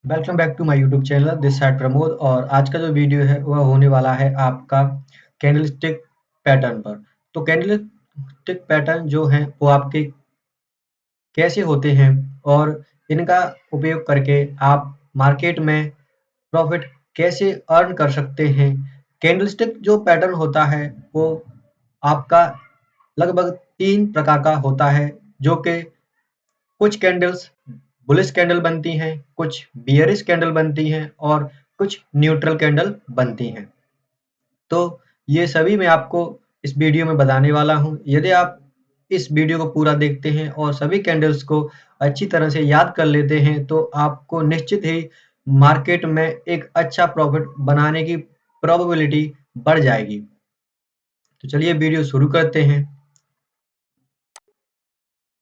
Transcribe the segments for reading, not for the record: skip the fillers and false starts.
Welcome back to my YouTube channel this side Pramod. और आज का जो वीडियो है वह होने वाला है आपका कैंडलस्टिक पैटर्न पर। तो कैंडलस्टिक पैटर्न जो है वो आपके कैसे होते हैं और इनका उपयोग करके आप मार्केट में प्रॉफिट कैसे अर्न कर सकते हैं। कैंडलस्टिक जो पैटर्न होता है वो आपका लगभग 3 प्रकार का होता है, जो कि कुछ कैंडल्स बुलिश कैंडल बनती हैं, कुछ बियरिश कैंडल बनती हैं और कुछ न्यूट्रल कैंडल बनती हैं। तो ये सभी मैं आपको इस वीडियो में बताने वाला हूँ। यदि आप इस वीडियो को पूरा देखते हैं और सभी कैंडल्स को अच्छी तरह से याद कर लेते हैं तो आपको निश्चित ही मार्केट में एक अच्छा प्रॉफिट बनाने की प्रोबेबिलिटी बढ़ जाएगी। तो चलिए वीडियो शुरू करते हैं।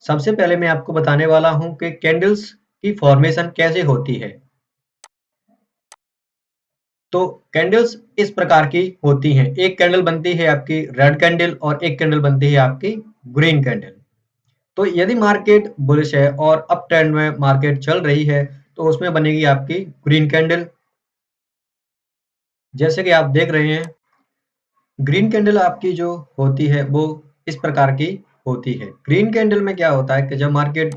सबसे पहले मैं आपको बताने वाला हूँ कि कैंडल्स की फॉर्मेशन कैसे होती है। तो कैंडल्स इस प्रकार की होती हैं। एक कैंडल बनती है आपकी रेड कैंडल और एक कैंडल बनती है आपकी ग्रीन कैंडल। तो यदि मार्केट बुलिश है और अप ट्रेंड में मार्केट चल रही है तो उसमें बनेगी आपकी ग्रीन कैंडल। जैसे कि आप देख रहे हैं, ग्रीन कैंडल आपकी जो होती है वो इस प्रकार की होती है। ग्रीन कैंडल में क्या होता है कि जब मार्केट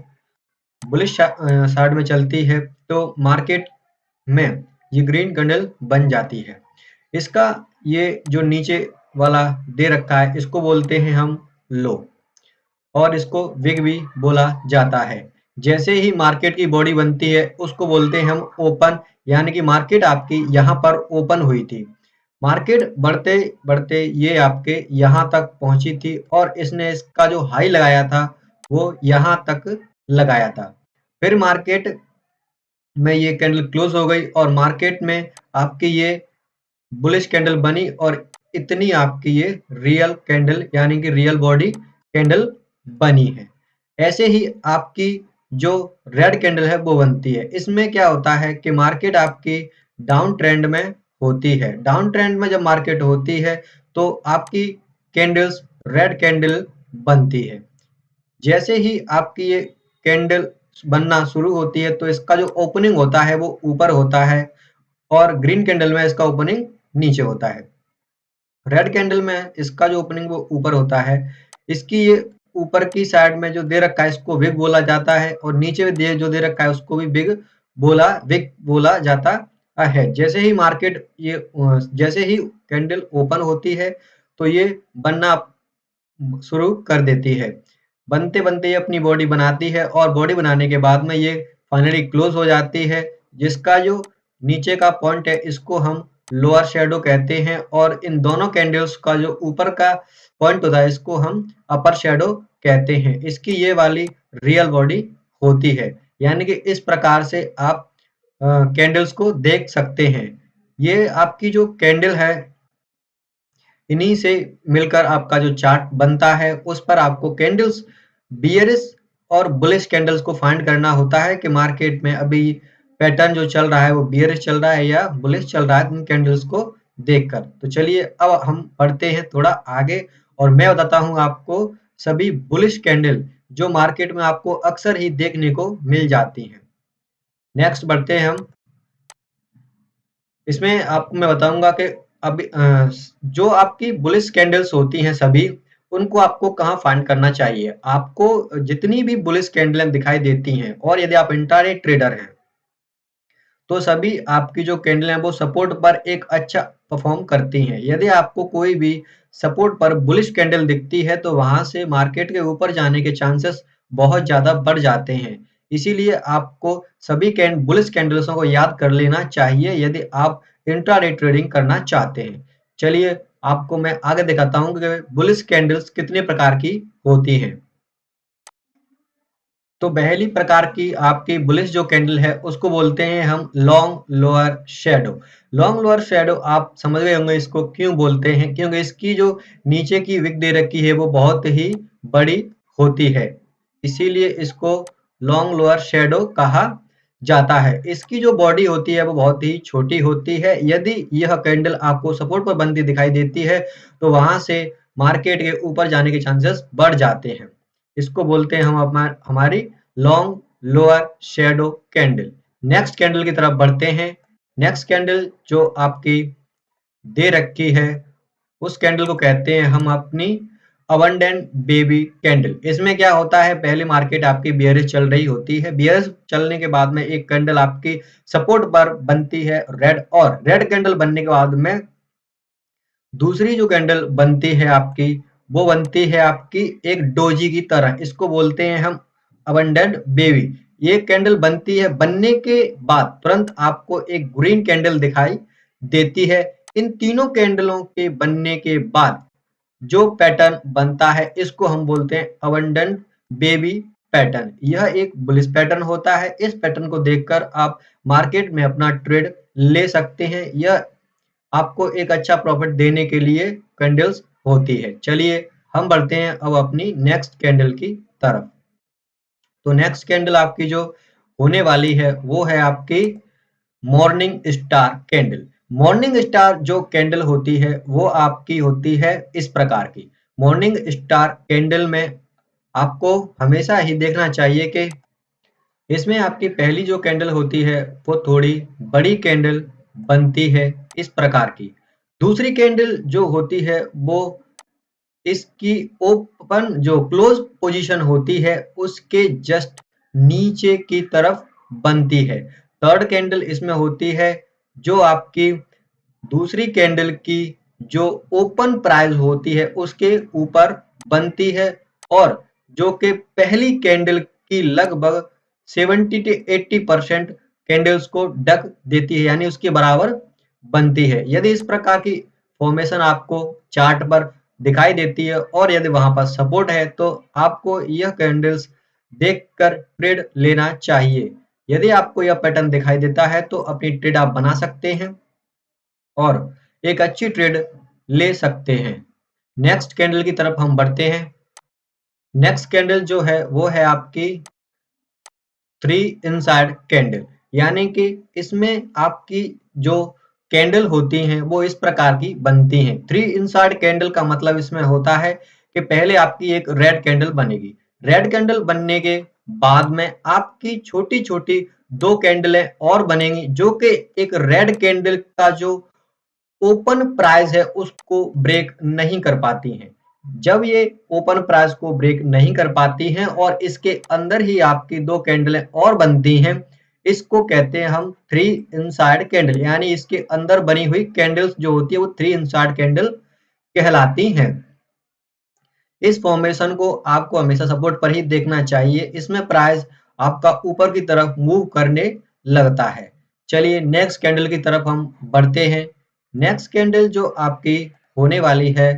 बुलिश साइड में चलती है तो मार्केट में ये ग्रीन कैंडल बन जाती है। इसका ये जो नीचे वाला दे रखा है इसको बोलते हैं हम लो, और इसको विग भी बोला जाता है। जैसे ही मार्केट की बॉडी बनती है उसको बोलते हैं हम ओपन, यानी कि मार्केट आपकी यहाँ पर ओपन हुई थी। मार्केट बढ़ते बढ़ते ये आपके यहाँ तक पहुंची थी और इसने इसका जो हाई लगाया था वो यहाँ तक लगाया था। फिर मार्केट में ये कैंडल क्लोज हो गई और मार्केट में आपकी ये बुलिश कैंडल बनी और इतनी आपकी ये रियल कैंडल यानी कि रियल बॉडी कैंडल बनी है। ऐसे ही आपकी जो रेड कैंडल है वो बनती है। इसमें क्या होता है कि मार्केट आपकी डाउन ट्रेंड में होती है। डाउन ट्रेंड में जब मार्केट होती है तो आपकी कैंडल्स रेड कैंडल बनती है। जैसे ही आपकी ये कैंडल बनना शुरू होती है तो इसका जो ओपनिंग होता है वो ऊपर होता है और ग्रीन कैंडल में इसका ओपनिंग नीचे होता है। रेड कैंडल में इसका जो ओपनिंग वो ऊपर होता है। इसकी ये ऊपर की साइड में जो दे रखा है इसको विग बोला जाता है और नीचे जो दे रखा है उसको भी विग बोला जाता है। जैसे ही मार्केट ये जैसे ही कैंडल ओपन होती है तो ये बनना शुरू कर देती है। बनते बनते ये अपनी बॉडी बनाती है और बॉडी बनाने के बाद में ये फाइनली क्लोज हो जाती है। जिसका जो नीचे का पॉइंट है इसको हम लोअर शैडो कहते हैं और इन दोनों कैंडल्स का जो ऊपर का पॉइंट होता है इसको हम अपर शैडो कहते हैं। इसकी ये वाली रियल बॉडी होती है। यानी कि इस प्रकार से आप कैंडल्स को देख सकते हैं। ये आपकी जो कैंडल है इन्हीं से मिलकर आपका जो चार्ट बनता है उस पर आपको कैंडल्स बियरिश और बुलिश कैंडल्स को फाइंड करना होता है कि मार्केट में अभी पैटर्न जो चल रहा है वो बियरिश चल रहा है या बुलिश चल रहा है इन कैंडल्स को देखकर। तो चलिए अब हम बढ़ते हैं थोड़ा आगे और मैं बताता हूं आपको सभी बुलिश कैंडल जो मार्केट में आपको अक्सर ही देखने को मिल जाती हैं। नेक्स्ट बढ़ते हैं हम। इसमें आपको मैं बताऊंगा कि अभी जो आपकी बुलिश कैंडल्स होती हैं सभी उनको आपको कहाँ फाइंड करना चाहिए। आपको जितनी भी बुलिश कैंडलें दिखाई देती हैं और यदि आप इंट्राडे ट्रेडर हैं तो सभी आपकी जो कैंडल है वो सपोर्ट पर एक अच्छा परफॉर्म करती हैं। यदि आपको कोई भी सपोर्ट पर बुलिश कैंडल दिखती है तो वहां से मार्केट के ऊपर जाने के चांसेस बहुत ज्यादा बढ़ जाते हैं। इसीलिए आपको सभी बुलिश कैंडल्सों को याद कर लेना चाहिए यदि आप इंट्राडे ट्रेडिंग करना चाहते हैं। चलिए आपको मैं आगे दिखाता हूँ कि बुलिश कैंडल्स कितने प्रकार की होती हैं। तो पहली प्रकार की आपकी बुलिश जो कैंडल है उसको बोलते हैं हम long lower shadow. Long lower shadow आप समझ गए होंगे इसको क्यों बोलते हैं, क्योंकि इसकी जो नीचे की विक दे रखी है वो बहुत ही बड़ी होती है, इसीलिए इसको लॉन्ग लोअर शैडो कहा जाता है। इसकी जो बॉडी होती है वो बहुत ही छोटी होती है। यदि यह कैंडल आपको सपोर्ट पर बनती दिखाई देती है तो वहां से मार्केट के ऊपर जाने के चांसेस बढ़ जाते हैं। इसको बोलते हैं हम हमारी long lower shadow candle. Next candle की तरफ बढ़ते हैं। नेक्स्ट कैंडल जो आपकी दे रखी है उस कैंडल को कहते हैं हम अपनी अबंडेंट बेबी कैंडल। इसमें क्या होता है, पहले मार्केट आपकी बियरिश चल रही होती है, बियरिश चलने के बाद में एक कैंडल आपकी सपोर्ट पर बनती है रेड, और रेड कैंडल बनने के बाद में दूसरी जो कैंडल बनती है आपकी, वो बनती है आपकी एक डोजी की तरह, इसको बोलते हैं हम अबंडेंट बेबी। ये कैंडल बनती है, बनने के बाद तुरंत आपको एक ग्रीन कैंडल दिखाई देती है। इन तीनों कैंडलों के बनने के बाद जो पैटर्न बनता है इसको हम बोलते हैं अबंडेंट बेबी पैटर्न। यह एक बुलिश पैटर्न होता है। इस पैटर्न को देखकर आप मार्केट में अपना ट्रेड ले सकते हैं। यह आपको एक अच्छा प्रॉफिट देने के लिए कैंडल्स होती है। चलिए हम बढ़ते हैं अब अपनी नेक्स्ट कैंडल की तरफ। तो नेक्स्ट कैंडल आपकी जो होने वाली है वो है आपकी morning star candle. Morning star जो कैंडल होती है वो आपकी होती है इस प्रकार की। मॉर्निंग स्टार कैंडल में आपको हमेशा ही देखना चाहिए कि इसमें आपकी पहली जो कैंडल होती है वो थोड़ी बड़ी कैंडल बनती है इस प्रकार की। दूसरी कैंडल जो होती है वो इसकी ओपन जो क्लोज पोजीशन होती है उसके जस्ट नीचे की तरफ बनती है। थर्ड कैंडल इसमें होती है जो आपकी दूसरी कैंडल की जो ओपन प्राइस होती है उसके ऊपर बनती है, और जो कि पहली कैंडल की लगभग 70 से 80% कैंडल्स को ढक देती है, यानी उसके बराबर बनती है। यदि इस प्रकार की फॉर्मेशन आपको चार्ट पर दिखाई देती है और यदि वहां पर सपोर्ट है तो आपको यह कैंडल्स देखकर ट्रेड लेना चाहिए। यदि आपको यह पैटर्न दिखाई देता है तो अपनी ट्रेड आप बना सकते हैं और एक अच्छी ट्रेड ले सकते हैं। नेक्स्ट कैंडल की तरफ हम बढ़ते हैं। नेक्स्ट कैंडल जो है वो है आपकी 3 इनसाइड कैंडल, यानी कि इसमें आपकी जो कैंडल होती हैं वो इस प्रकार की बनती हैं। 3 इनसाइड कैंडल का मतलब इसमें होता है कि पहले आपकी एक रेड कैंडल बनेगी। रेड कैंडल बनने के बाद में आपकी छोटी-छोटी 2 कैंडलें और बनेंगी जो कि एक रेड कैंडल का जो ओपन प्राइस है उसको ब्रेक नहीं कर पाती हैं। जब ये ओपन प्राइस को ब्रेक नहीं कर पाती हैं और इसके अंदर ही आपकी 2 कैंडलें और बनती हैं, इसको कहते हैं हम 3 इनसाइड कैंडल, यानी इसके अंदर बनी हुई कैंडल्स जो होती है वो 3 इनसाइड कैंडल कहलाती हैं। इस फॉर्मेशन को आपको हमेशा सपोर्ट पर ही देखना चाहिए। इसमें प्राइस आपका ऊपर की तरफ मूव करने लगता है। चलिए नेक्स्ट कैंडल की तरफ हम बढ़ते हैं। नेक्स्ट कैंडल जो आपकी होने वाली है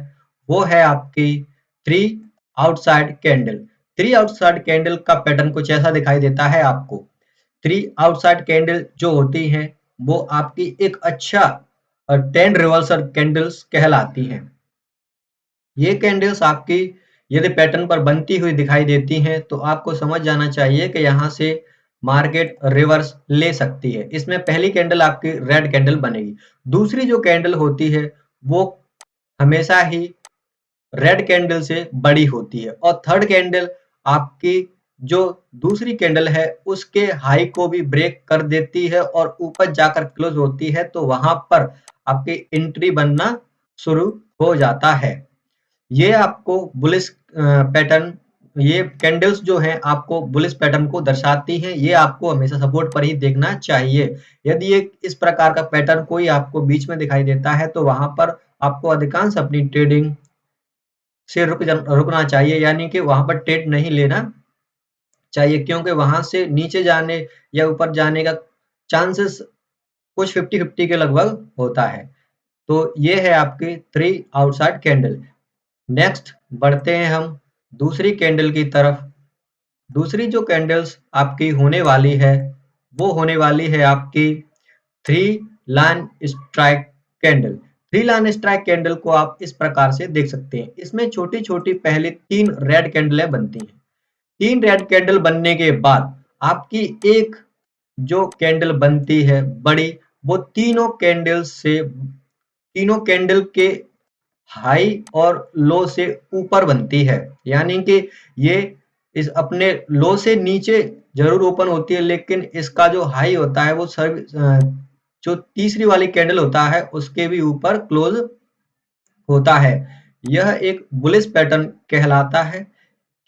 वो है आपकी 3 आउटसाइड कैंडल। 3 आउटसाइड कैंडल का पैटर्न कुछ ऐसा दिखाई देता है आपको। 3 आउटसाइड कैंडल जो होती हैं वो आपकी एक अच्छा 10 रिवर्सल कैंडल्स कहलाती हैं। ये कैंडल्स आपकी यदि पैटर्न पर बनती हुई दिखाई देती हैं तो आपको समझ जाना चाहिए कि यहाँ से मार्केट रिवर्स ले सकती है। इसमें पहली कैंडल आपकी रेड कैंडल बनेगी। दूसरी जो कैंडल होती है वो हमेशा ही रेड कैंडल से बड़ी होती है, और थर्ड कैंडल आपकी जो दूसरी कैंडल है उसके हाई को भी ब्रेक कर देती है और ऊपर जाकर क्लोज होती है, तो वहां पर आपकी एंट्री बनना शुरू हो जाता है। ये आपको बुलिश पैटर्न, ये कैंडल्स जो हैं आपको बुलिश पैटर्न को दर्शाती हैं। ये आपको हमेशा सपोर्ट पर ही देखना चाहिए। यदि ये इस प्रकार का पैटर्न कोई आपको बीच में दिखाई देता है तो वहां पर आपको अधिकांश अपनी ट्रेडिंग से रुकना चाहिए, यानी कि वहां पर ट्रेड नहीं लेना चाहिए, क्योंकि वहां से नीचे जाने या ऊपर जाने का चांसेस कुछ 50-50 के लगभग होता है। तो ये है आपकी 3 आउटसाइड कैंडल। नेक्स्ट बढ़ते हैं हम दूसरी कैंडल की तरफ। दूसरी जो कैंडल्स आपकी होने वाली है वो होने वाली है आपकी 3 line strike candle. 3 line strike candle को आप इस प्रकार से देख सकते हैं। इसमें छोटी-छोटी पहले 3 रेड कैंडलें बनती हैं। 3 रेड कैंडल बनने के बाद आपकी एक जो कैंडल बनती है बड़ी, वो तीनों कैंडल के हाई और लो से ऊपर बनती है, यानी कि ये इस अपने लो से नीचे जरूर ओपन होती है, लेकिन इसका जो हाई होता है वो जो तीसरी वाली कैंडल होता है उसके भी ऊपर क्लोज होता है। यह एक बुलिश पैटर्न कहलाता है,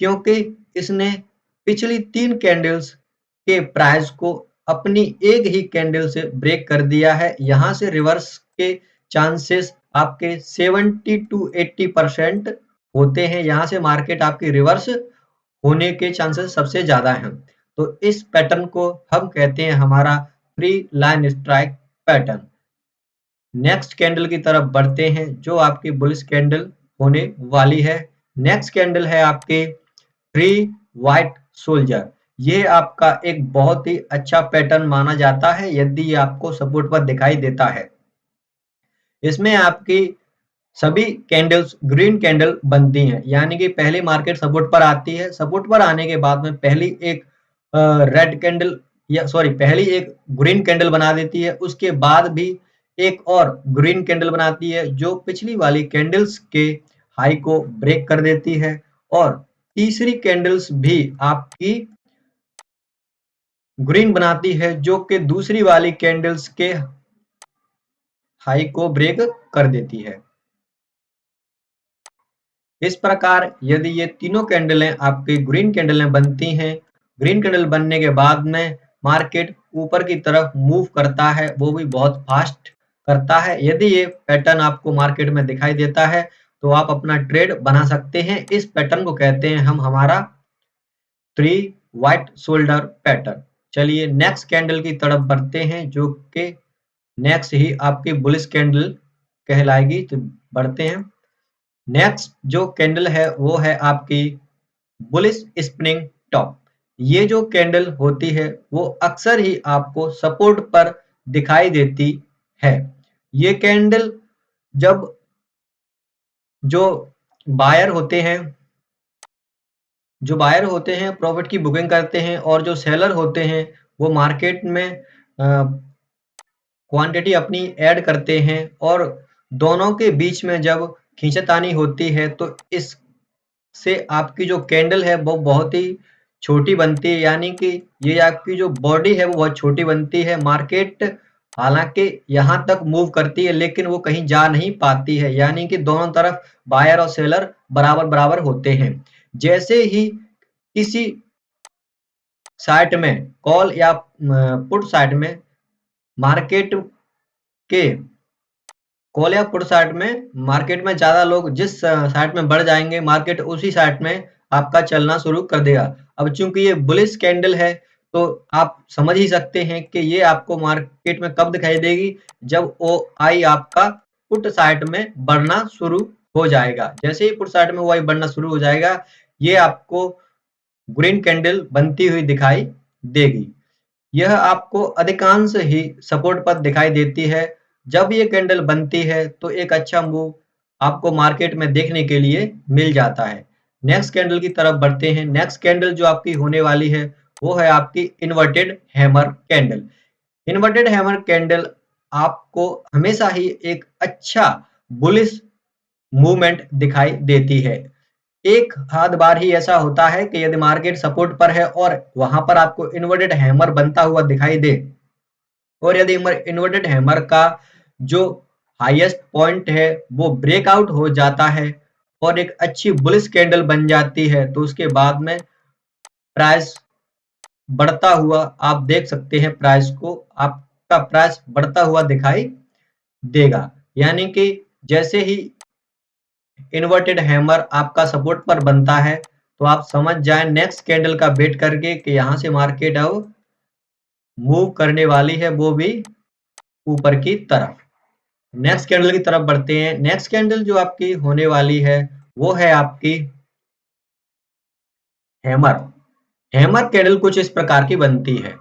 क्योंकि इसने पिछली 3 कैंडल्स के प्राइस को अपनी एक ही कैंडल से ब्रेक कर दिया है। यहाँ से रिवर्स के चांसेस आपके 70 टू 80% होते हैं। यहाँ से मार्केट आपकी रिवर्स होने के चांसेस सबसे ज्यादा हैं। तो इस पैटर्न को हम कहते हैं हमारा free line strike pattern. Next candle की तरफ बढ़ते हैं जो आपकी बुलिश कैंडल होने वाली है। नेक्स्ट कैंडल है आपके थ्री व्हाइट सोल्जर। ये आपका एक बहुत ही अच्छा पैटर्न माना जाता है यदि ये आपको सपोर्ट पर दिखाई देता है। इसमें आपकी सभी कैंडल्स ग्रीन कैंडल बनती हैं, यानी कि पहली मार्केट सपोर्ट पर आती है। सपोर्ट पर आने के बाद में पहली एक रेड कैंडल या सॉरी पहली एक ग्रीन कैंडल बना देती है, उसके बाद भी एक और ग्रीन कैंडल बनाती है जो पिछली वाली कैंडल्स के हाई को ब्रेक कर देती है, और तीसरी कैंडल्स भी आपकी ग्रीन बनाती है जो कि दूसरी वाली कैंडल्स के हाई को ब्रेक कर देती है। इस प्रकार यदि ये तीनों कैंडलें आपकी ग्रीन कैंडलें बनती हैं, ग्रीन कैंडल बनने के बाद में मार्केट ऊपर की तरफ मूव करता है, वो भी बहुत फास्ट करता है। यदि ये पैटर्न आपको मार्केट में दिखाई देता है तो आप अपना ट्रेड बना सकते हैं। इस पैटर्न को कहते हैं हम हमारा थ्री व्हाइट शोल्डर पैटर्न। चलिए नेक्स्ट कैंडल की तरफ बढ़ते हैं जो कि नेक्स्ट ही आपकी बुलिश कैंडल कहलाएगी। तो बढ़ते हैं। नेक्स्ट जो कैंडल है वो है आपकी बुलिश स्पिनिंग टॉप। ये जो कैंडल होती है वो अक्सर ही आपको सपोर्ट पर दिखाई देती है। ये कैंडल जब जो बायर होते हैं प्रॉफिट की बुकिंग करते हैं, और जो सेलर होते हैं वो मार्केट में क्वांटिटी अपनी ऐड करते हैं, और दोनों के बीच में जब खींचातानी होती है तो इससे आपकी जो कैंडल है वो बहुत ही छोटी बनती है, यानी कि ये आपकी जो बॉडी है वो बहुत छोटी बनती है। मार्केट हालांकि यहाँ तक मूव करती है लेकिन वो कहीं जा नहीं पाती है, यानी कि दोनों तरफ बायर और सेलर बराबर बराबर होते हैं। जैसे ही किसी साइड में कॉल या पुट साइड में मार्केट के कॉल या पुट साइड में मार्केट में ज्यादा लोग जिस साइड में बढ़ जाएंगे मार्केट उसी साइड में आपका चलना शुरू कर देगा। अब चूंकि ये बुलिश कैंडल है तो आप समझ ही सकते हैं कि ये आपको मार्केट में कब दिखाई देगी, जब ओ आई आपका पुट साइड में बढ़ना शुरू हो जाएगा। जैसे ही पुट साइड में वो आई बढ़ना शुरू हो जाएगा ये आपको ग्रीन कैंडल बनती हुई दिखाई देगी। यह आपको अधिकांश ही सपोर्ट पर दिखाई देती है। जब ये कैंडल बनती है तो एक अच्छा मूव आपको मार्केट में देखने के लिए मिल जाता है। नेक्स्ट कैंडल की तरफ बढ़ते हैं। नेक्स्ट कैंडल जो आपकी होने वाली है वो है आपकी inverted hammer candle. Inverted hammer candle आपको हमेशा ही एक अच्छा बुलिश मूवमेंट दिखाई देती है। एक आध बार ही ऐसा होता है कि यदि मार्केट सपोर्ट पर है और वहां पर आपको इन्वर्टेड हैमर बनता हुआ दिखाई दे, और यदि इन्वर्टेड हैमर का जो हाईएस्ट पॉइंट है वो ब्रेकआउट हो जाता है और एक अच्छी बुलिश कैंडल बन जाती है, तो उसके बाद में प्राइस बढ़ता हुआ आप देख सकते हैं। प्राइस को आपका प्राइस बढ़ता हुआ दिखाई देगा, यानी कि जैसे ही इन्वर्टेड हैमर आपका सपोर्ट पर बनता है तो आप समझ जाएं नेक्स्ट कैंडल का वेट करके कि यहां से मार्केट अब मूव करने वाली है, वो भी ऊपर की तरफ। नेक्स्ट कैंडल की तरफ बढ़ते हैं। नेक्स्ट कैंडल जो आपकी होने वाली है वो है आपकी हैमर। हैमर कैंडल कुछ इस प्रकार की बनती है,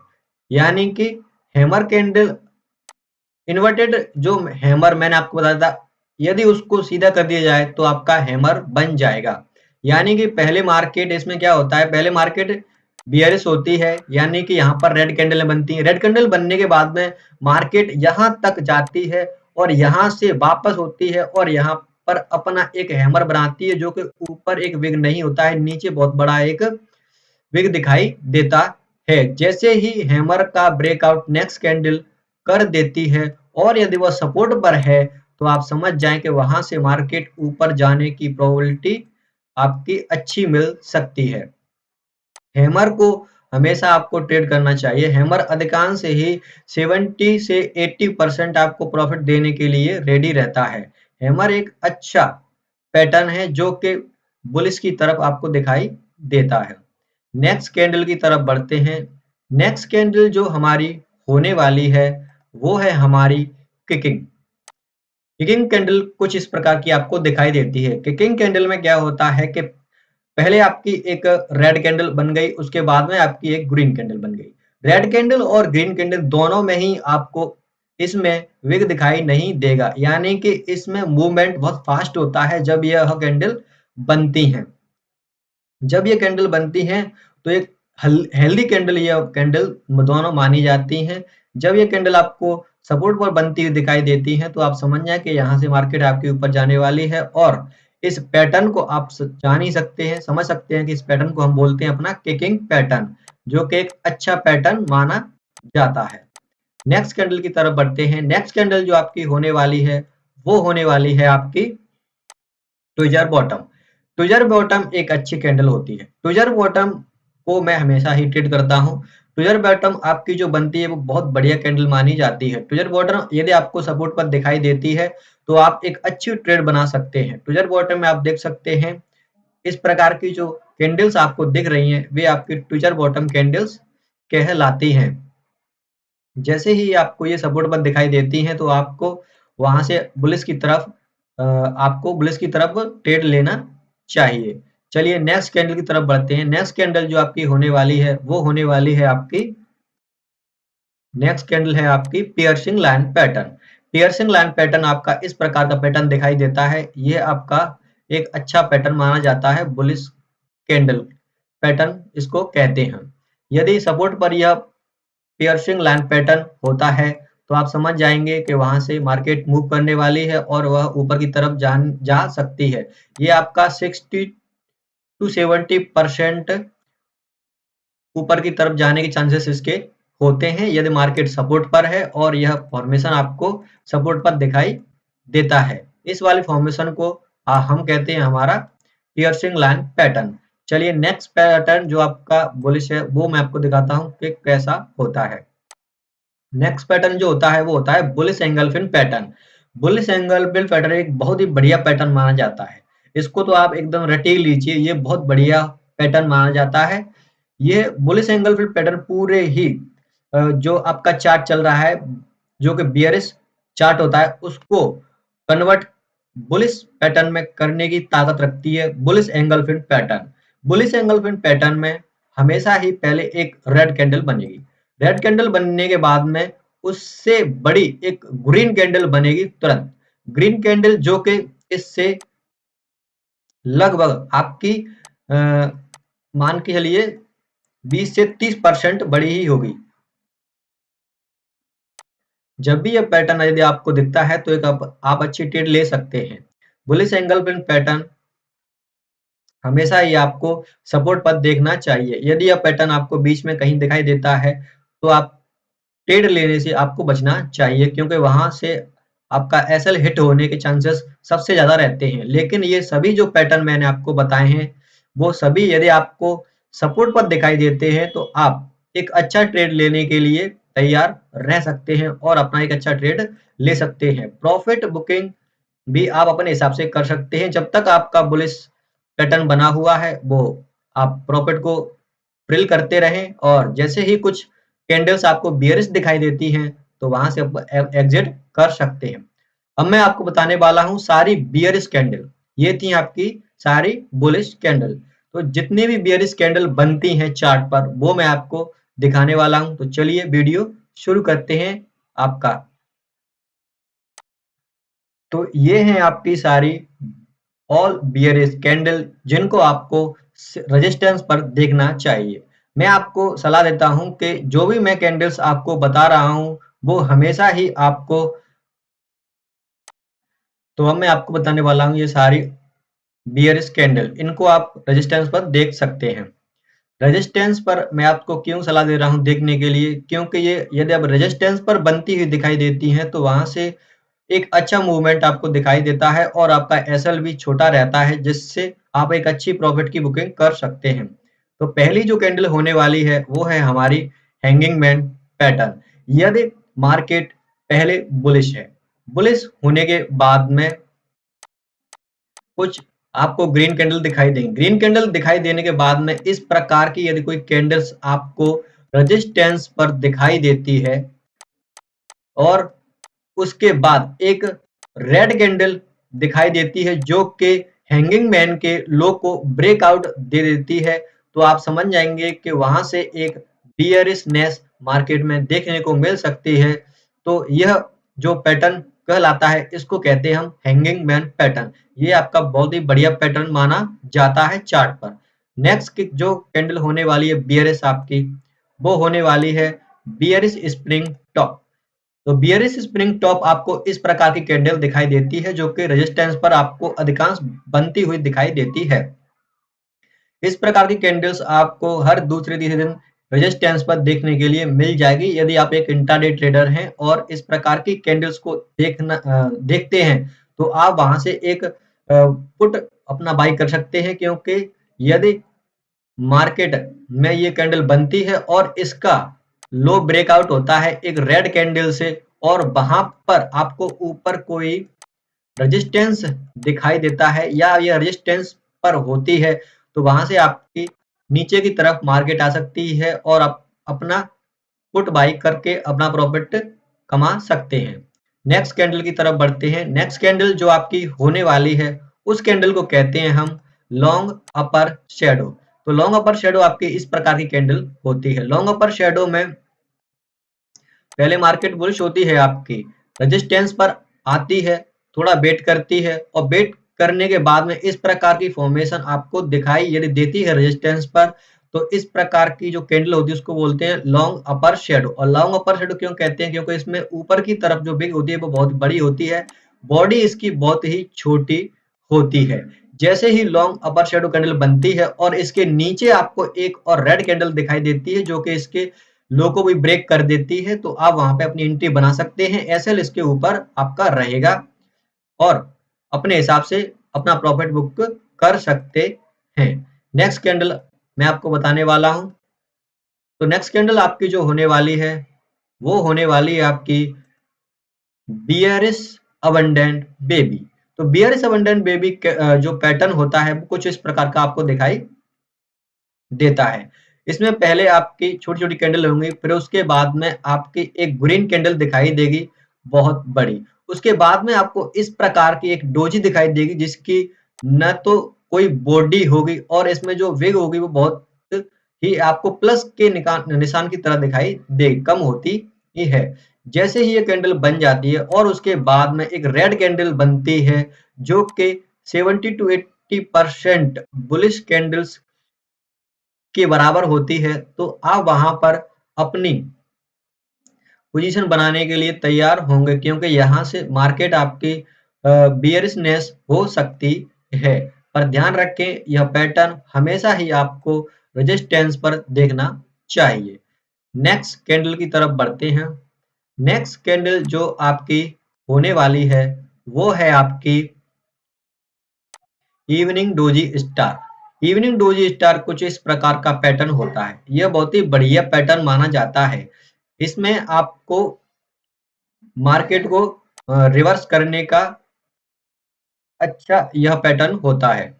यानी कि हैमर कैंडल इन्वर्टेड जो हैमर मैंने आपको बताया था, यदि उसको सीधा कर दिया जाए तो आपका हैमर बन जाएगा। यानी कि पहले मार्केट इसमें क्या होता है, पहले मार्केट बियरिश होती है, यानी कि यहाँ पर रेड कैंडल बनती है। रेड कैंडल बनने के बाद में मार्केट यहाँ तक जाती है और यहाँ से वापस होती है और यहाँ पर अपना एक हैमर बनाती है, जो कि ऊपर एक विग नहीं होता है, नीचे बहुत बड़ा एक विग दिखाई देता है। जैसे ही हैमर का ब्रेकआउट नेक्स्ट कैंडल कर देती है और यदि वह सपोर्ट पर है तो आप समझ जाएं कि वहां से मार्केट ऊपर जाने की प्रोबेबिलिटी आपकी अच्छी मिल सकती है। हैमर को हमेशा आपको ट्रेड करना चाहिए। हैमर अधिकांश ही 70 से 80% आपको प्रॉफिट देने के लिए रेडी रहता है। हैमर एक अच्छा पैटर्न है जो कि बुलिश की तरफ आपको दिखाई देता है। नेक्स्ट कैंडल की तरफ बढ़ते हैं। नेक्स्ट कैंडल जो हमारी होने वाली है वो है हमारी किकिंग। किकिंग कैंडल कुछ इस प्रकार की आपको दिखाई देती है। किकिंग कैंडल में क्या होता है कि पहले आपकी एक रेड कैंडल बन गई, उसके बाद में आपकी एक ग्रीन कैंडल बन गई। रेड कैंडल और ग्रीन कैंडल दोनों में ही आपको इसमें विग दिखाई नहीं देगा, यानी कि इसमें मूवमेंट बहुत फास्ट होता है जब यह कैंडल बनती हैं। जब ये कैंडल बनती हैं तो एक हेल्दी कैंडल या कैंडल दोनों मानी जाती हैं। जब ये कैंडल आपको सपोर्ट पर बनती हुई दिखाई देती है तो आप समझ जाए कि यहाँ से मार्केट आपके ऊपर जाने वाली है और इस पैटर्न को आप जान ही सकते हैं, समझ सकते हैं कि इस पैटर्न को हम बोलते हैं अपना किकिंग पैटर्न, जो कि एक अच्छा पैटर्न माना जाता है। नेक्स्ट कैंडल की तरफ बढ़ते हैं। नेक्स्ट कैंडल जो आपकी होने वाली है वो होने वाली है आपकी ट्विजर बॉटम। ट्विजर बॉटम एक अच्छी कैंडल होती है। ट्विजर बॉटम को मैं हमेशा ही ट्रेड करता हूं। ट्विजर बॉटम आपकी जो बनती है वो बहुत बढ़िया कैंडल मानी जाती है। ट्विजर बॉटम यदि आपको सपोर्ट पर दिखाई देती है तो आप एक अच्छी ट्रेड बना सकते हैं। ट्विजर बॉटम में आप देख सकते हैं इस प्रकार की जो कैंडल्स आपको दिख रही हैं वे आपकी ट्विजर बॉटम कैंडल्स कहलाती हैं। जैसे ही आपको ये सपोर्ट पर दिखाई देती हैं तो आपको वहां से बुलिश की तरफ ट्रेड लेना चाहिए। चलिए नेक्स्ट कैंडल की तरफ बढ़ते हैं। नेक्स्ट कैंडल जो आपकी होने वाली है वो होने वाली है आपकी नेक्स्ट कैंडल है आपकी piercing line pattern. Piercing line pattern आपका इस प्रकार का पैटर्न दिखाई देता है। ये आपका एक अच्छा पैटर्न माना जाता है, बुलिश कैंडल पैटर्न इसको कहते हैं। यदि सपोर्ट पर यह पियर्सिंग लाइन पैटर्न होता है तो आप समझ जाएंगे कि वहां से मार्केट मूव करने वाली है और वह ऊपर की तरफ जा सकती है। ये आपका 60 टू 70% ऊपर की तरफ जाने के चांसेस इसके होते हैं यदि मार्केट सपोर्ट पर है और यह फॉर्मेशन आपको सपोर्ट पर दिखाई देता है। इस वाली फॉर्मेशन को हम कहते हैं हमारा पियर्सिंग लाइन पैटर्न। चलिए नेक्स्ट पैटर्न जो आपका बुलिश है वो मैं आपको दिखाता हूं कि कैसा होता है। नेक्स्ट पैटर्न जो होता है वो होता है बुलिश एंगल्फिन पैटर्न। बुलिश एंगल्फिन पैटर्न एक बहुत ही बढ़िया पैटर्न माना जाता है। इसको तो आप एकदम रटे लीजिए, ये बहुत बढ़िया पैटर्न माना जाता है। ये बुलिश एंगल्फिन पैटर्न पूरे ही जो आपका चार्ट चल रहा है जो कि बियरिश चार्ट होता है उसको कन्वर्ट बुलिश पैटर्न में करने की ताकत रखती है बुलिश एंगल्फिन पैटर्न। बुलिश एंगल्फिन पैटर्न में हमेशा ही पहले एक रेड कैंडल बनेगी। रेड कैंडल बनने के बाद में उससे बड़ी एक ग्रीन कैंडल बनेगी तुरंत। ग्रीन कैंडल जो कि इससे लगभग आपकी मान के चलिए 20 से 30% बड़ी ही होगी। जब भी यह पैटर्न यदि आपको दिखता है तो एक आप अच्छी ट्रेड ले सकते हैं। बुलिश एंगल्फिन पैटर्न हमेशा ही आपको सपोर्ट पर देखना चाहिए। यदि यह पैटर्न आपको बीच में कहीं दिखाई देता है तो आप ट्रेड लेने से आपको बचना चाहिए, क्योंकि वहां से आपका एसएल हिट होने के चांसेस सबसे ज्यादा रहते हैं। लेकिन ये सभी जो पैटर्न मैंने आपको बताए हैं वो सभी यदि आपको सपोर्ट पर दिखाई देते हैं तो आप एक अच्छा ट्रेड लेने के लिए तैयार रह सकते हैं और अपना एक अच्छा ट्रेड ले सकते हैं। प्रॉफिट बुकिंग भी आप अपने हिसाब से कर सकते हैं। जब तक आपका बुलिश पैटर्न बना हुआ है वो आप प्रॉफिट को प्रिल करते रहें और जैसे ही कुछ कैंडल्स आपको बियरिश दिखाई देती हैं तो वहां से एग्जिट कर सकते हैं। अब मैं आपको बताने वाला हूं सारी बियरिश कैंडल। ये थी आपकी सारी बुलिश कैंडल। तो जितनी भी बियरिश कैंडल बनती हैं चार्ट पर वो मैं आपको दिखाने वाला हूं। तो चलिए वीडियो शुरू करते हैं आपका। तो ये हैं आपकी सारी ऑल बियरिश कैंडल जिनको आपको रेजिस्टेंस पर देखना चाहिए। मैं आपको सलाह देता हूं कि जो भी मैं कैंडल्स आपको बता रहा हूं वो हमेशा ही आपको, तो अब मैं आपको बताने वाला हूं ये सारी बियरिश कैंडल, इनको आप रेजिस्टेंस पर देख सकते हैं। रेजिस्टेंस पर मैं आपको क्यों सलाह दे रहा हूँ देखने के लिए, क्योंकि ये यदि अब रेजिस्टेंस पर बनती हुई दिखाई देती हैं तो वहां से एक अच्छा मूवमेंट आपको दिखाई देता है और आपका एसएल भी छोटा रहता है, जिससे आप एक अच्छी प्रॉफिट की बुकिंग कर सकते हैं। तो पहली जो कैंडल होने वाली है वो है हमारी हैंगिंग मैन पैटर्न। यदि मार्केट पहले बुलिश है, बुलिश होने के बाद में कुछ आपको ग्रीन कैंडल दिखाई देंगी। ग्रीन कैंडल दिखाई देने के बाद में इस प्रकार की यदि कोई कैंडल्स आपको रेजिस्टेंस पर दिखाई देती है और उसके बाद एक रेड कैंडल दिखाई देती है जो कि हैंगिंग मैन के लो को ब्रेकआउट दे देती है, तो आप समझ जाएंगे कि वहां से एक बियरिशनेस मार्केट में देखने को मिल सकती है। तो यह जो पैटर्न कहलाता है इसको कहते हैं हम हैंगिंग मैन पैटर्न। ये आपका बहुत ही बढ़िया पैटर्न माना जाता है चार्ट पर। नेक्स्ट की जो कैंडल होने वाली है बियरिश आपकी, वो होने वाली है बियरिश स्प्रिंग टॉप। तो बियरिश स्प्रिंग टॉप आपको इस प्रकार की कैंडल दिखाई देती है जो कि रेजिस्टेंस पर आपको अधिकांश बनती हुई दिखाई देती है। इस प्रकार की कैंडल्स आपको हर दूसरे तीसरे दिन रेजिस्टेंस पर देखने के लिए मिल जाएगी यदि आप एक इंट्राडे ट्रेडर हैं और इस प्रकार की कैंडल्स को देखते हैं तो आप वहां से एक पुट अपना बाई कर सकते हैं, क्योंकि यदि मार्केट में ये कैंडल बनती है और इसका लो ब्रेकआउट होता है एक रेड कैंडल से और वहां पर आपको ऊपर कोई रेजिस्टेंस दिखाई देता है या ये रेजिस्टेंस पर होती है, तो वहां से आपकी नीचे की तरफ मार्केट आ सकती है और आप अपना पुट बाई करके अपना प्रॉफिट कमा सकते हैं। नेक्स्ट कैंडल की तरफ बढ़ते हैं। नेक्स्ट कैंडल जो आपकी होने वाली है उस कैंडल को कहते हैं हम लॉन्ग अपर शेडो। तो लॉन्ग अपर शेडो आपकी इस प्रकार की कैंडल होती है। लॉन्ग अपर शेडो में पहले मार्केट बुलिश होती है आपकी, रेजिस्टेंस पर आती है, थोड़ा वेट करती है और वेट करने के बाद में इस प्रकार की फॉर्मेशन आपको दिखाई यदि देती है रेजिस्टेंस पर, तो इस प्रकार की जो कैंडल होती है उसको बोलते हैं लॉन्ग अपर शेडो। और लॉन्ग अपर शेडो क्यों कहते हैं, क्योंकि इसमें ऊपर की तरफ जो बिग होती है वो बहुत बड़ी होती है, बॉडी इसकी बहुत ही छोटी होती है। जैसे ही लॉन्ग अपर शेडो कैंडल बनती है और इसके नीचे आपको एक और रेड कैंडल दिखाई देती है जो कि इसके लो को भी ब्रेक कर देती है, तो आप वहां पे अपनी एंट्री बना सकते हैं। एसएल इसके ऊपर आपका रहेगा और अपने हिसाब से अपना प्रॉफिट बुक कर सकते हैं। नेक्स्ट कैंडल मैं आपको बताने वाला हूं। तो नेक्स्ट कैंडल आपकी जो होने वाली है वो होने वाली है आपकी बियरिश अबंडेंट बेबी। तो बियरिश अबंडेंट बेबी जो पैटर्न होता है वो कुछ इस प्रकार का आपको दिखाई देता है। इसमें पहले आपकी छोटी-छोटी कैंडल होंगी, फिर उसके बाद में आपकी एक ग्रीन कैंडल दिखाई देगी बहुत बड़ी। उसके बाद में आपको इस प्रकार की एक डोजी दिखाई देगी जिसकी न तो कोई बॉडी होगी और इसमें जो विग होगी वो बहुत ही आपको प्लस के निशान की तरह दिखाई देगी, कम होती ही है। जैसे ही ये कैंडल बन जाती है और उसके बाद में एक रेड कैंडल बनती है जो कि 70 टू 80% बुलिश कैंडल्स के बराबर होती है, तो आप वहां पर अपनी पोजीशन बनाने के लिए तैयार होंगे, क्योंकि यहां से मार्केट आपकी बियरिशनेस हो सकती है। पर ध्यान रखें यह पैटर्न हमेशा ही आपको रेजिस्टेंस पर देखना चाहिए। नेक्स्ट कैंडल की तरफ बढ़ते हैं। नेक्स्ट कैंडल जो आपकी होने वाली है वो है आपकी evening doji star. Evening doji star कुछ इस प्रकार का पैटर्न होता है। यह बहुत ही बढ़िया पैटर्न माना जाता है। इसमें आपको मार्केट को रिवर्स करने का अच्छा यह पैटर्न होता है।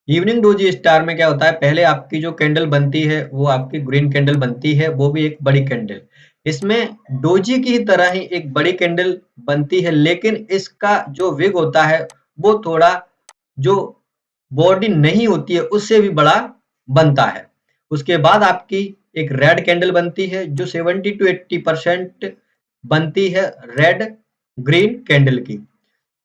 इवनिंग डोजी स्टार में क्या होता है, पहले आपकी जो कैंडल बनती है वो आपकी ग्रीन कैंडल बनती है, वो भी एक बड़ी कैंडल। इसमें डोजी की तरह ही एक बड़ी कैंडल बनती है, लेकिन इसका जो विग होता है वो थोड़ा जो बॉडी नहीं होती है उससे भी बड़ा बनता है। उसके बाद आपकी एक रेड कैंडल बनती है जो 70 टू 80% बनती है रेड ग्रीन कैंडल की।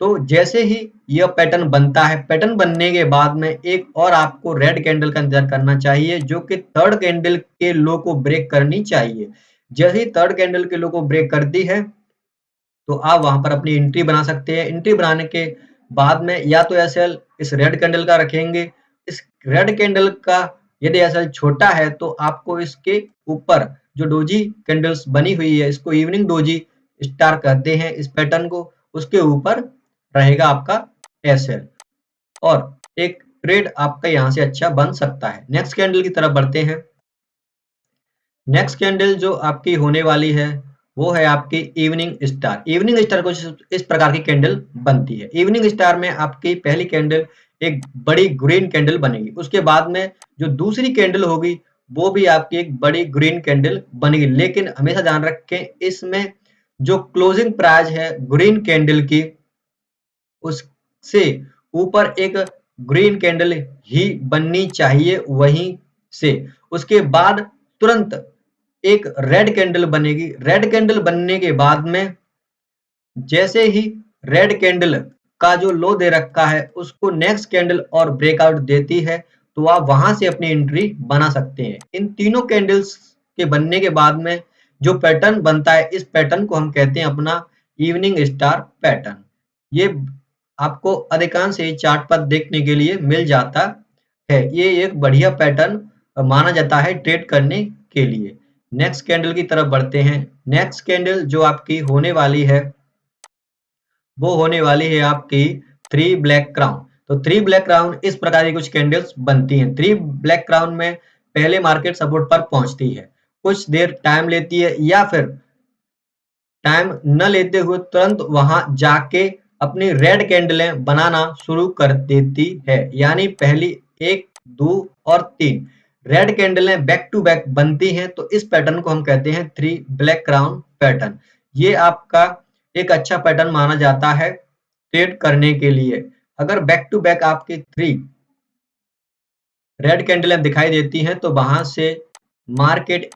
तो जैसे ही यह पैटर्न बनता है, पैटर्न बनने के बाद में एक और आपको रेड कैंडल का इंतजार करना चाहिए जो कि थर्ड कैंडल के लो को ब्रेक करनी चाहिए। जैसे ही थर्ड कैंडल के लो को ब्रेक करती है तो आप वहां पर अपनी एंट्री बना सकते हैं। एंट्री बनाने के बाद में या तो एसएल इस रेड कैंडल का रखेंगे, इस रेड कैंडल का यदि एसएल छोटा है तो आपको इसके ऊपर जो डोजी कैंडल्स बनी हुई है, इसको इवनिंग डोजी स्टार कहते हैं इस पैटर्न को, उसके ऊपर रहेगा आपका एसएल और एक ट्रेड आपका यहाँ से अच्छा बन सकता है। नेक्स्ट कैंडल की तरफ बढ़ते हैं। नेक्स्ट कैंडल जो आपकी होने वाली है वो है आपकी इवनिंग स्टार। इवनिंग स्टार को इस प्रकार की कैंडल बनती है। इवनिंग स्टार में आपकी पहली कैंडल एक बड़ी ग्रीन कैंडल बनेगी, उसके बाद में जो दूसरी कैंडल होगी वो भी आपकी एक बड़ी ग्रीन कैंडल बनेगी। लेकिन हमेशा ध्यान रखें, इसमें जो क्लोजिंग प्राइस है ग्रीन कैंडल की, उससे ऊपर एक ग्रीन कैंडल ही बननी चाहिए वहीं से। उसके बाद तुरंत एक रेड कैंडल बनेगी। रेड कैंडल बनने के बाद में जैसे ही रेड कैंडल का जो लो दे रखा है उसको नेक्स्ट कैंडल और ब्रेकआउट देती है तो आप वहां से अपनी एंट्री बना सकते हैं। इन तीनों कैंडल्स के बनने के बाद में जो पैटर्न बनता है, इस पैटर्न को हम कहते हैं अपना इवनिंग स्टार पैटर्न। ये आपको अधिकांश ही चार्ट पर देखने के लिए मिल जाता है। ये एक बढ़िया पैटर्न माना जाता है ट्रेड करने के लिए। नेक्स्ट कैंडल की तरफ बढ़ते हैं। नेक्स्ट कैंडल जो आपकी होने वाली है वो होने वाली है आपकी थ्री ब्लैक क्राउन। तो थ्री ब्लैक क्राउन इस प्रकार की कुछ कैंडल्स बनती हैं। थ्री ब्लैक क्राउन में पहले मार्केट सपोर्ट पर पहुंचती है, कुछ देर टाइम लेती है या फिर टाइम न लेते हुए तुरंत वहां जाके अपनी रेड कैंडलें बनाना शुरू कर देती है। यानी पहली 1, 2 और 3 रेड कैंडलें बैक टू बैक बनती हैं तो इस पैटर्न को हम कहते हैं थ्री ब्लैक क्राउन पैटर्न। ये आपका एक अच्छा पैटर्न माना जाता है ट्रेड करने के लिए। अगर बैक टू बैक आपकी 3 रेड कैंडलें दिखाई देती हैं तो वहां से मार्केट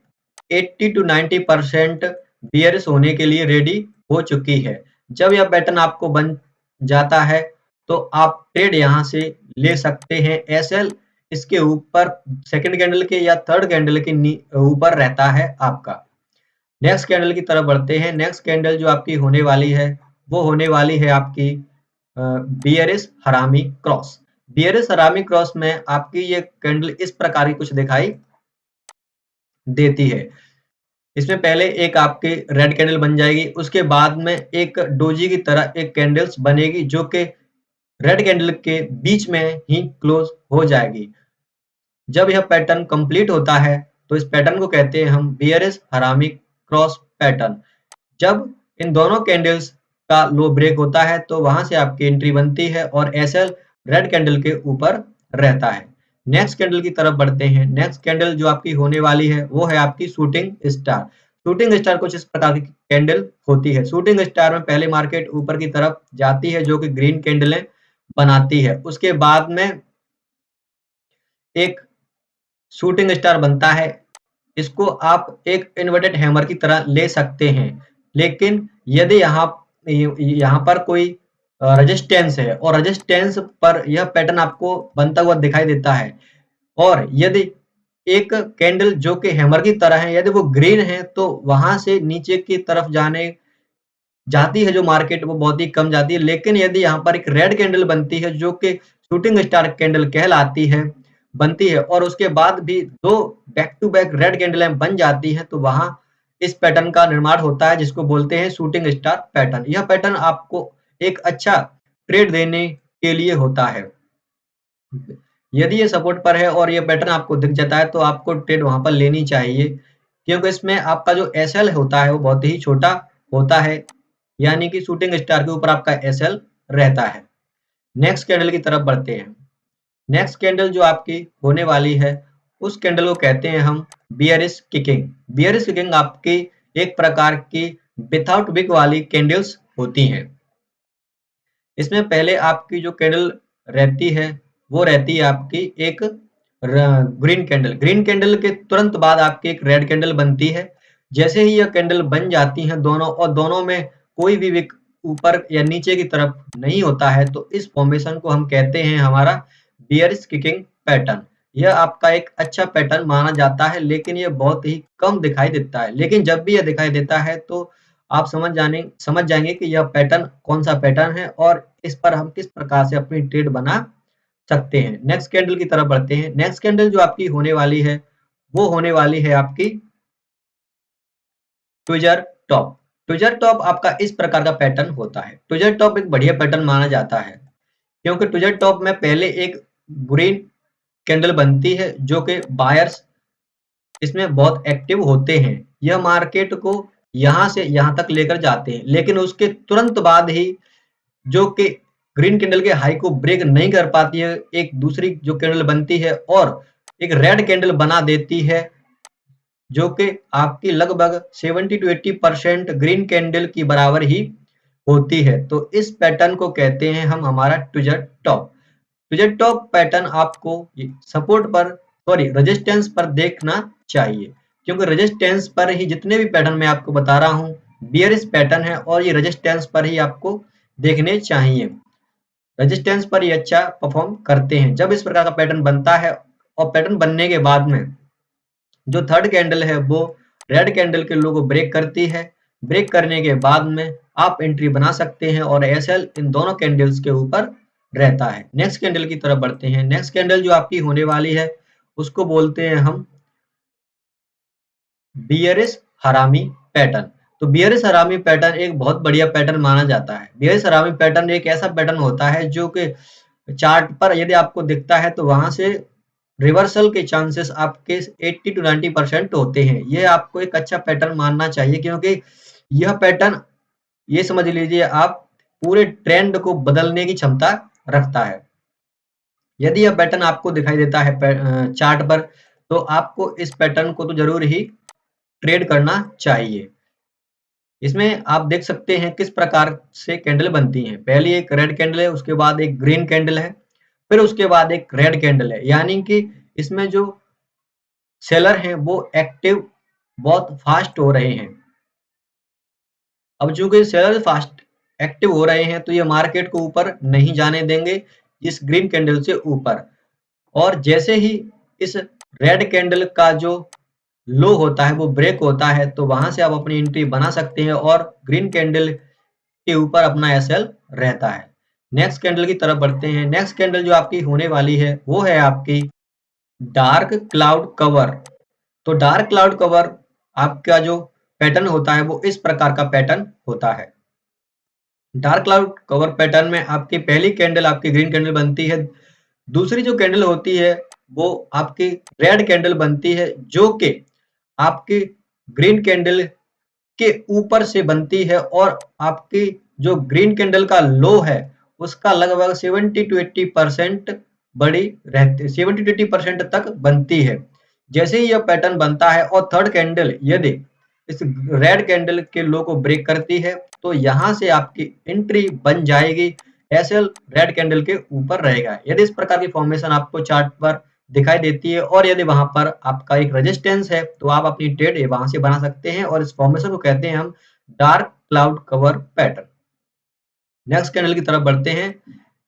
80 to 90% बियरिश होने के लिए रेडी हो चुकी है। जब यह पैटर्न आपको बन जाता है तो आप ट्रेड यहां से ले सकते हैं। एसएल इसके ऊपर सेकंड कैंडल के या थर्ड कैंडल के ऊपर रहता है आपका। नेक्स्ट कैंडल की तरफ बढ़ते हैं। नेक्स्ट कैंडल जो आपकी होने वाली है वो होने वाली है आपकी बियरिश हरामी क्रॉस। बियरिश हरामी क्रॉस में आपकी ये कैंडल इस प्रकार की कुछ दिखाई देती है। इसमें पहले एक आपकी रेड कैंडल बन जाएगी, उसके बाद में एक डोजी की तरह एक कैंडल्स बनेगी जो कि रेड कैंडल के बीच में ही क्लोज हो जाएगी। जब यह पैटर्न कंप्लीट होता है तो इस पैटर्न को कहते हैं हम बियरिश हरामी क्रॉस पैटर्न। जब इन दोनों कैंडल्स का लो ब्रेक होता है तो वहां से आपकी एंट्री बनती है और एसएल रेड कैंडल के ऊपर रहता है। नेक्स्ट कैंडल की तरफ बढ़ते हैं। नेक्स्ट कैंडल जो आपकी होने वाली है वो है आपकी शूटिंग स्टार। शूटिंग स्टार कुछ इस प्रकार की कैंडल होती है। शूटिंग स्टार में पहले मार्केट ऊपर की तरफ जाती है जो कि ग्रीन कैंडलें बनाती है, उसके बाद में एक शूटिंग स्टार बनता है। इसको आप एक इन्वर्टेड हैमर की तरह ले सकते हैं, लेकिन यदि यहाँ पर कोई रेजिस्टेंस है और रेजिस्टेंस पर यह पैटर्न आपको बनता हुआ दिखाई देता है और यदि एक कैंडल जो कि हैमर की तरह है यदि वो ग्रीन है तो वहां से नीचे की तरफ जाती है जो मार्केट वो बहुत ही कम जाती है। लेकिन यदि यहाँ पर एक रेड कैंडल बनती है जो कि शूटिंग स्टार कैंडल कहलाती है बनती है और उसके बाद भी 2 बैक टू बैक रेड कैंडलें बन जाती हैं तो वहां इस पैटर्न का निर्माण होता है जिसको बोलते हैं शूटिंग स्टार पैटर्न। यह पैटर्न आपको एक अच्छा ट्रेड देने के लिए होता है। यदि ये सपोर्ट पर है और ये पैटर्न आपको दिख जाता है तो आपको ट्रेड वहां पर लेनी चाहिए, क्योंकि इसमें आपका जो एसएल होता है वो बहुत ही छोटा होता है, यानी कि शूटिंग स्टार के ऊपर आपका एसएल रहता है। नेक्स्ट कैंडल की तरफ बढ़ते हैं। नेक्स्ट कैंडल जो आपकी होने वाली है उस कैंडल को कहते हैं हम बियरिश किकिंग। बियरिश किकिंग आपकी एक प्रकार की विथआउट विक वाली कैंडल्स होती हैं। इसमें पहले आपकी जो कैंडल रहती है वो रहती है आपकी एक ग्रीन कैंडल। ग्रीन कैंडल के तुरंत बाद आपकी एक रेड कैंडल बनती है। जैसे ही यह कैंडल बन जाती हैं दोनों और दोनों में कोई भी विक ऊपर या नीचे की तरफ नहीं होता है तो इस फॉर्मेशन को हम कहते हैं हमारा बियरिश किकिंग पैटर्न। यह आपका एक अच्छा पैटर्न माना जाता है, लेकिन यह बहुत ही कम दिखाई देता है। लेकिन जब भी यह दिखाई देता है तो आप समझ जाएंगे कि यह पैटर्न कौन सा पैटर्न है और इस पर हम किस प्रकार से अपनी ट्रेड बना सकते हैं। नेक्स्ट कैंडल की तरफ बढ़ते हैं। नेक्स्ट कैंडल जो आपकी होने वाली है वो होने वाली है आपकी ट्विजर टॉप। ट्विजर टॉप आपका इस प्रकार का पैटर्न होता है। ट्विजर टॉप एक बढ़िया पैटर्न माना जाता है क्योंकि ट्विजर टॉप में पहले एक ग्रीन कैंडल बनती है जो कि बायर्स इसमें बहुत एक्टिव होते हैं। यह मार्केट को यहाँ से यहाँ तक लेकर जाते हैं, लेकिन उसके तुरंत बाद ही जो कि ग्रीन कैंडल के हाई को ब्रेक नहीं कर पाती है, एक दूसरी जो कैंडल बनती है और एक रेड कैंडल बना देती है जो कि आपकी लगभग 70 to 80% ग्रीन कैंडल की बराबर ही होती है। तो इस पैटर्न को कहते हैं हम हमारा tweezer top. Tweezer top pattern आपको सपोर्ट पर रेजिस्टेंस पर देखना चाहिए क्योंकि रेजिस्टेंस पर ही जितने भी पैटर्न मैं आपको बता रहा हूँ बियरिश पैटर्न है और ये रेजिस्टेंस पर ही आपको देखने चाहिए। रेजिस्टेंस पर ही अच्छा परफॉर्म करते हैं। जब इस प्रकार का पैटर्न बनता है और पैटर्न बनने के बाद में जो थर्ड कैंडल है वो रेड कैंडल के लो को ब्रेक करती है। ब्रेक करने के बाद में आप एंट्री बना सकते हैं और एसएल इन दोनों कैंडल्स के ऊपर रहता है। नेक्स्ट कैंडल की तरफ बढ़ते हैं। नेक्स्ट कैंडल जो आपकी होने वाली है उसको बोलते हैं हम बियरिश हरामी पैटर्न। तो बियरिश हरामी पैटर्न एक बहुत बढ़िया पैटर्न माना जाता है। बियरिश हरामी पैटर्न एक ऐसा पैटर्न होता है जो कि चार्ट पर यदि आपको दिखता है तो वहां से रिवर्सल के चांसेस आपके 80 to 90% होते हैं। ये आपको एक अच्छा पैटर्न मानना चाहिए क्योंकि यह पैटर्न ये समझ लीजिए आप पूरे ट्रेंड को बदलने की क्षमता रखता है। यदि यह पैटर्न आपको दिखाई देता है चार्ट पर तो आपको इस पैटर्न को तो जरूर ही ट्रेड करना चाहिए। इसमें आप देख सकते हैं किस प्रकार से कैंडल बनती हैं। पहली एक रेड कैंडल है, उसके बाद एक ग्रीन कैंडल है, फिर उसके बाद एक रेड कैंडल है। यानी कि इसमें जो सेलर हैं वो एक्टिव बहुत फास्ट हो रहे हैं। अब चूंकि सेलर फास्ट एक्टिव हो रहे हैं तो ये मार्केट को ऊपर नहीं जाने देंगे इस ग्रीन कैंडल से ऊपर। और जैसे ही इस रेड कैंडल का जो लो होता है वो ब्रेक होता है तो वहां से आप अपनी एंट्री बना सकते हैं और ग्रीन कैंडल के ऊपर अपना एसएल रहता है। नेक्स्ट कैंडल की तरफ बढ़ते हैं। नेक्स्ट कैंडल जो आपकी होने वाली है वो है आपकी डार्क क्लाउड कवर। तो डार्क क्लाउड कवर आपका जो पैटर्न होता है वो इस प्रकार का पैटर्न होता है। डार्क क्लाउड कवर पैटर्न में आपकी पहली कैंडल आपकी ग्रीन कैंडल बनती है, दूसरी जो कैंडल होती है वो आपकी रेड कैंडल बनती है जो कि आपकी ग्रीन कैंडल के ऊपर से बनती है और आपकी जो ग्रीन कैंडल का लो है उसका लगभग 70 to 80% बड़ी रहती है, 70 to 80% तक बनती है। जैसे ही यह पैटर्न बनता है और थर्ड कैंडल यदि इस रेड कैंडल के लो को ब्रेक करती है तो यहाँ से आपकी एंट्री बन जाएगी। एसएल रेड कैंडल के ऊपर रहेगा। यदि इस प्रकार की फॉर्मेशन आपको चार्ट पर दिखाई देती है और यदि वहां पर आपका एक रेजिस्टेंस है तो आप अपनी ट्रेड वहां से बना सकते हैं और इस फॉर्मेशन को कहते हैं हम dark cloud cover pattern. Next candle की तरफ बढ़ते हैं।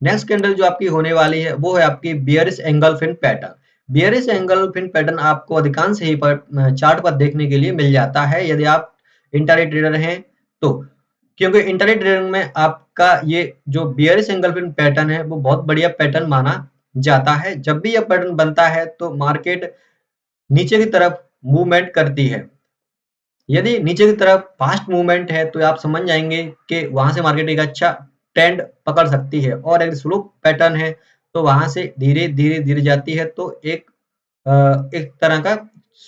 नेक्स्ट कैंडल जो आपकी होने वाली है वो है आपकी बियरिश एंगल्फिन पैटर्न। बियरिश एंगल्फिन पैटर्न आपको अधिकांश ही चार्ट पर देखने के लिए मिल जाता है यदि आप इंट्राडे ट्रेडर हैं तो, क्योंकि इंट्राडे ट्रेडिंग में आपका ये जो बियरिश एंगल्फिन पैटर्न है वो बहुत बढ़िया पैटर्न माना जाता है। जब भी यह पैटर्न बनता है तो मार्केट नीचे की तरफ मूवमेंट करती है। यदि नीचे की तरफ फास्ट मूवमेंट है तो आप समझ जाएंगे कि वहां से मार्केट एक अच्छा ट्रेंड पकड़ सकती है और अगर स्लो पैटर्न है तो वहां से धीरे धीरे धीरे जाती है तो एक तरह का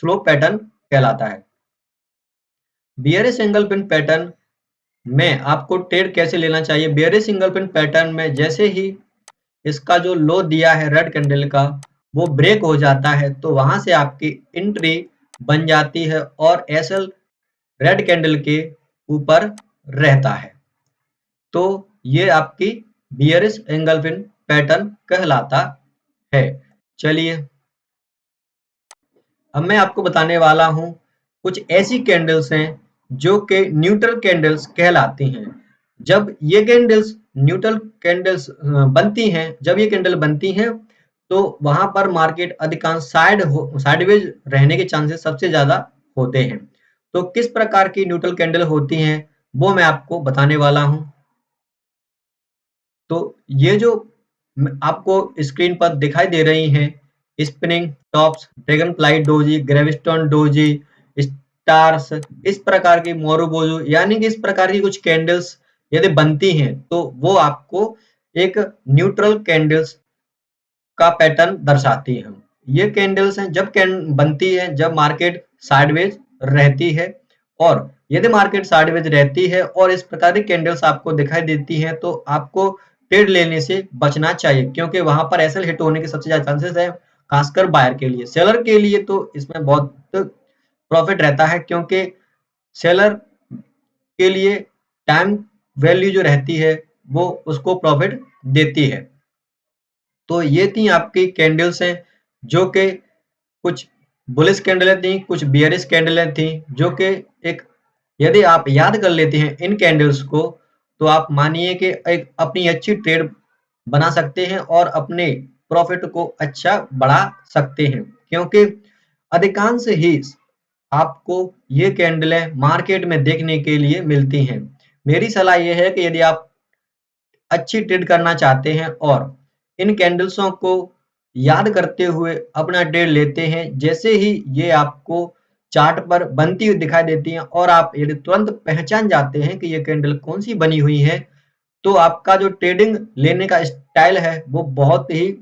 स्लो पैटर्न कहलाता है। बियरिश एंगल्फिन पैटर्न में आपको ट्रेड कैसे लेना चाहिए। बियरिश एंगल्फिन पैटर्न में जैसे ही इसका जो लो दिया है रेड कैंडल का वो ब्रेक हो जाता है तो वहां से आपकी एंट्री बन जाती है और एसएल रेड कैंडल के ऊपर रहता है। तो ये आपकी बियरिश एंगल्फिन पैटर्न कहलाता है। चलिए अब मैं आपको बताने वाला हूं कुछ ऐसी कैंडल्स हैं जो कि न्यूट्रल कैंडल्स कहलाती हैं। जब ये कैंडल्स न्यूट्रल कैंडल्स बनती हैं, जब ये कैंडल बनती हैं तो वहां पर मार्केट अधिकांश साइडवेज रहने के चांसेस सबसे ज्यादा होते हैं। तो किस प्रकार की न्यूट्रल कैंडल होती हैं वो मैं आपको बताने वाला हूं। तो ये जो आपको स्क्रीन पर दिखाई दे रही हैं spinning tops, dragonfly doji, gravestone doji, stars, इस प्रकार की मोरोबोजो, यानी कि इस प्रकार की कुछ कैंडल्स यदि बनती हैं तो वो आपको एक न्यूट्रल कैंडल्स का पैटर्न दर्शाती हैं। ये कैंडल्स हैं जब बनती है जब मार्केट साइडवेज रहती है, और यदि मार्केट साइडवेज रहती है और इस प्रकार की कैंडल्स आपको दिखाई देती हैं तो आपको ट्रेड लेने से बचना चाहिए, क्योंकि वहां पर एसएल हिट होने के सबसे ज्यादा चांसेस है, खासकर बायर के लिए। सेलर के लिए तो इसमें बहुत प्रॉफिट रहता है, क्योंकि सेलर के लिए टाइम वैल्यू जो रहती है वो उसको प्रॉफिट देती है। तो ये थी आपकी कैंडल्स हैं जो कि कुछ बुलिश कैंडलें थी, कुछ बियरिश कैंडलें थी, जो कि एक यदि आप याद कर लेते हैं इन कैंडल्स को तो आप मानिए कि एक अपनी अच्छी ट्रेड बना सकते हैं और अपने प्रॉफिट को अच्छा बढ़ा सकते हैं, क्योंकि अधिकांश ही आपको ये कैंडलें मार्केट में देखने के लिए मिलती हैं। मेरी सलाह ये है कि यदि आप अच्छी ट्रेड करना चाहते हैं और इन कैंडल्सों को याद करते हुए अपना ट्रेड लेते हैं, जैसे ही ये आपको चार्ट पर बनती हुई दिखाई देती हैं और आप यदि तुरंत पहचान जाते हैं कि ये कैंडल कौन सी बनी हुई है, तो आपका जो ट्रेडिंग लेने का स्टाइल है वो बहुत ही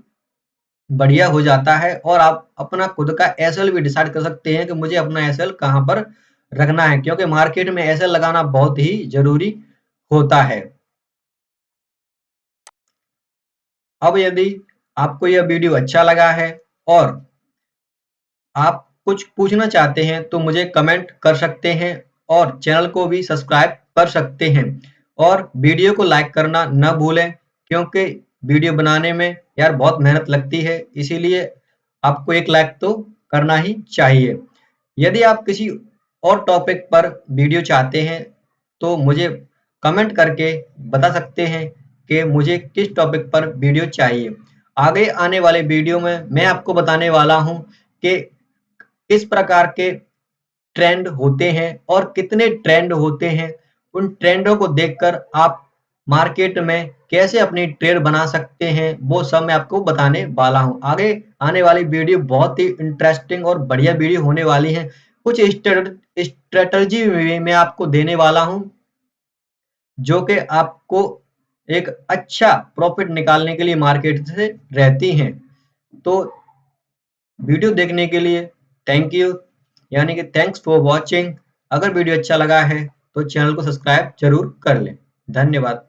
बढ़िया हो जाता है और आप अपना खुद का एसएल भी डिसाइड कर सकते हैं कि मुझे अपना एसएल कहाँ पर रखना है, क्योंकि मार्केट में एसएल लगाना बहुत ही जरूरी होता है। अब यदि आपको यह वीडियो अच्छा लगा है और आप कुछ पूछना चाहते हैं तो मुझे कमेंट कर सकते हैं और चैनल को भी सब्सक्राइब कर सकते हैं, और वीडियो को लाइक करना न भूलें, क्योंकि वीडियो बनाने में यार बहुत मेहनत लगती है, इसीलिए आपको एक लाइक तो करना ही चाहिए। यदि आप किसी और टॉपिक पर वीडियो चाहते हैं तो मुझे कमेंट करके बता सकते हैं कि मुझे किस टॉपिक पर वीडियो चाहिए। आगे आने वाले वीडियो में मैं आपको बताने वाला हूं कि किस प्रकार के ट्रेंड होते हैं और कितने ट्रेंड होते हैं, उन ट्रेंडों को देखकर आप मार्केट में कैसे अपनी ट्रेड बना सकते हैं, वो सब मैं आपको बताने वाला हूं। आगे आने वाली वीडियो बहुत ही इंटरेस्टिंग और बढ़िया वीडियो होने वाली है। कुछ स्ट्रेटजी भी मैं आपको देने वाला हूं जो कि आपको एक अच्छा प्रॉफिट निकालने के लिए मार्केट से रहती हैं। तो वीडियो देखने के लिए थैंक यू, यानी कि थैंक्स फॉर वॉचिंग। अगर वीडियो अच्छा लगा है तो चैनल को सब्सक्राइब जरूर कर लें। धन्यवाद।